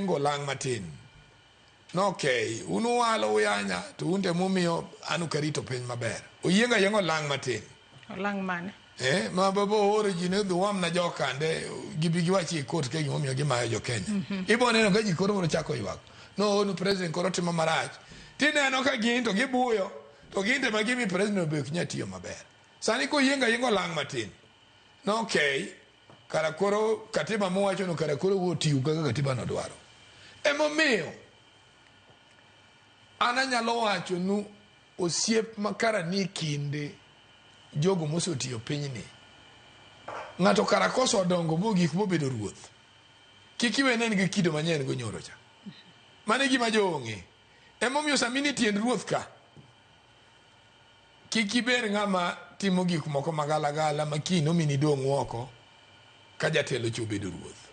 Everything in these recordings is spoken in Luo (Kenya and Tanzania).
Ngo lang matin. No, okay, unu walo uyanya to unte mumio anu karito piny maber. Oyienga yengo lang matin. Lang mane. Ma babo origine duam na jokande gibi wachi court ke gimomiyo gimayo jo Kenya. Ibo neno ka ji koro chako ywak. No, nu president koro timo marach. Tineno ka ginto gibuyo to ginte ma gimi president be knya tiyo maber. Sani ko yengo lang matin. No, okay. Kara koro katiba mowacho no kara koro wotiu kaka katiba no dwaro. Emomiyo ananyalo wacho nu osiep makara ni kinde jogo mosotiyo pinyni. Ng'ato kara koso odongo bo gik mobedo ruoth. Kik iwenen gi kido manyien go nyoro cha. Mane gima jonge. Emomiyo samini tiend ruoth ka. Kik iber ng'ama timo gik moko magalagala makino mini dong' woko ka jatelo chobedo ruoth.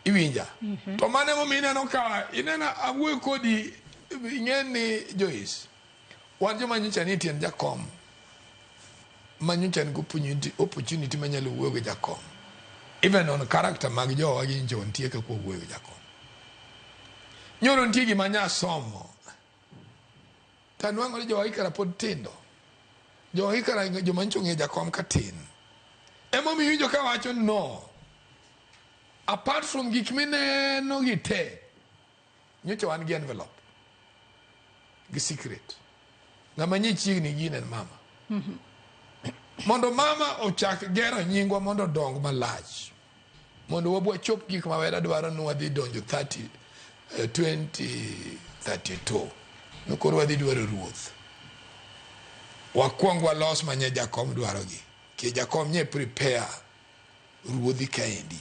Iwinja. To mane mo mineno ka inena awuoyo kodi ing'eni Joyce. Wan joma nyocha ni tiend jakom. Manyocha ni opportunity manyalo wuoyo gi jakom. Even on character mag jowa gi njo ntie ka ko wuoyo gi jakom. Nyoro ntie gi manya somo. Tanwango ni jowa ikara pod tindo. Jowa ikara joma nchung'e jakom ka tin. Emo mi winjo ka wacho no. Apart from gik mineno gi te, nyocha wan gi envelope. Gi secret. Ng'ama nye chiegni gine mama. Mondo mama ochak gero nyingwa mondo dong malach. Mondo wabwa chop gik mawera dwaro nu wadhi donjo 2032. Nukoro wadhi dwaro ruoth. Wakwong walos manye jakom dwaro gi. Ki jakom nye prepare ruodhi kaendi.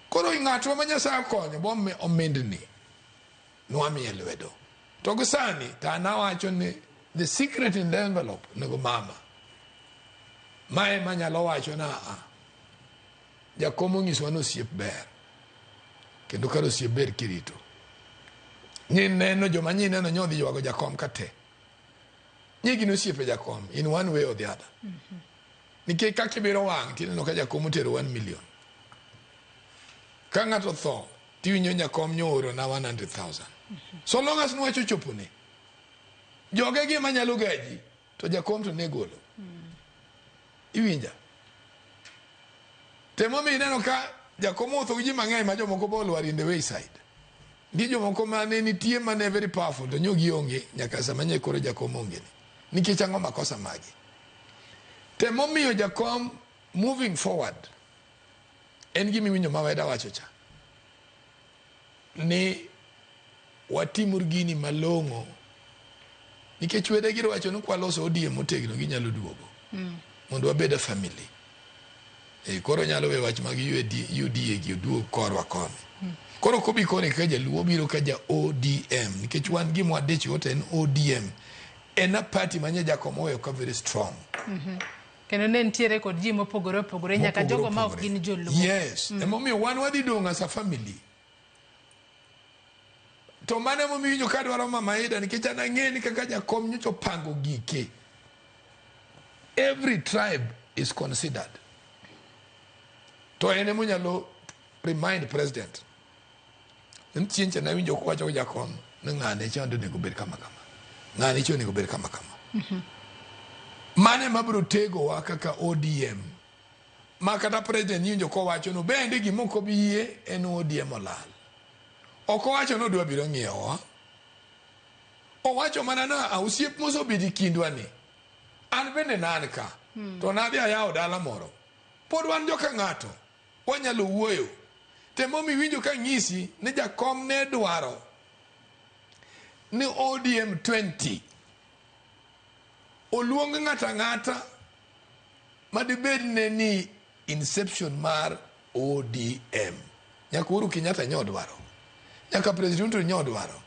Koro ng'ato ma Nyasaye konyo bo omendni nwami elwedo. To gisani ta nawacho ni the secret in the envelope nego mama. Mae manyalo wacho na jakom onyiso no osiep ber. Kendo karo osiep ber kirito. Neno joma neno nyodhi ywago jakom kate. Nyigi no osiepe jakom in one way or the other. Nikech kakibiro wang' tineno ka jakom otero 1 million. Ka ng'ato tho, tiwinyo jakom nyoro na 100,000. So long as nuwacho chopone. Joge gi manyalo gaji, to jakom to negolo. Iwinja. Temo mi neno ka jakom otho ji mang'eny ma jomoko bolo are in the wayside. Ndi jomoko mane nitie mane very powerful, to nyogi onge, nyaka sama nye koro jakom onge ni. Nikech ang'o makosa magi. Temo miyo jakom moving forward. En gimi winjo maweda wacho cha. Ni watimur gini malong'o. Nikech wede giro wacho nukwa loso ODM motegno ginyalo duogo. Mondo wabeda family. Koro nyalo we wach magi UDA gi duogo korwa koni. Koro kobi koni kaja luo biro kaja ODM. Nikech wan gimo adechi wote en ODM. En a party manye jakomo weyo ka very strong. Kendo ne ntiere kod ji mopogore nyaka jogo ma ok gin joluo. Yes. Emomiyo wan wadhi dong' as a family. To mane momiyo ka dwaro mama Ida nikech an ang'eni kaka jakom nyocha pango gike. Every tribe is considered. To ene munyalo remind president. Nchienche na winjo kwacho jakom na ng'ane chando nego ber kama kama. Ng'ane cho nego ber kama kama. Mane mabro tego wa kaka ODM. Makata president yinjo ko wacho no bende gimoko biye en ODM olal. Oko wacho no dwa biro ng'iewa. O wacho mana na osiep moso bidi kindwa ni. An bende nan ka. To nadhi ayawo dala moro. Pod wan joka ng'ato. Wanyalo wuoyo. Temo mi winjo ka ng'isi ni jakom ne dwaro ni ODM 20 oluong ng'ata madibed ne ni inception mar ODM. Nyaka Uhuru Kenyatta nyodwaro. Nyaka President nyodwaro.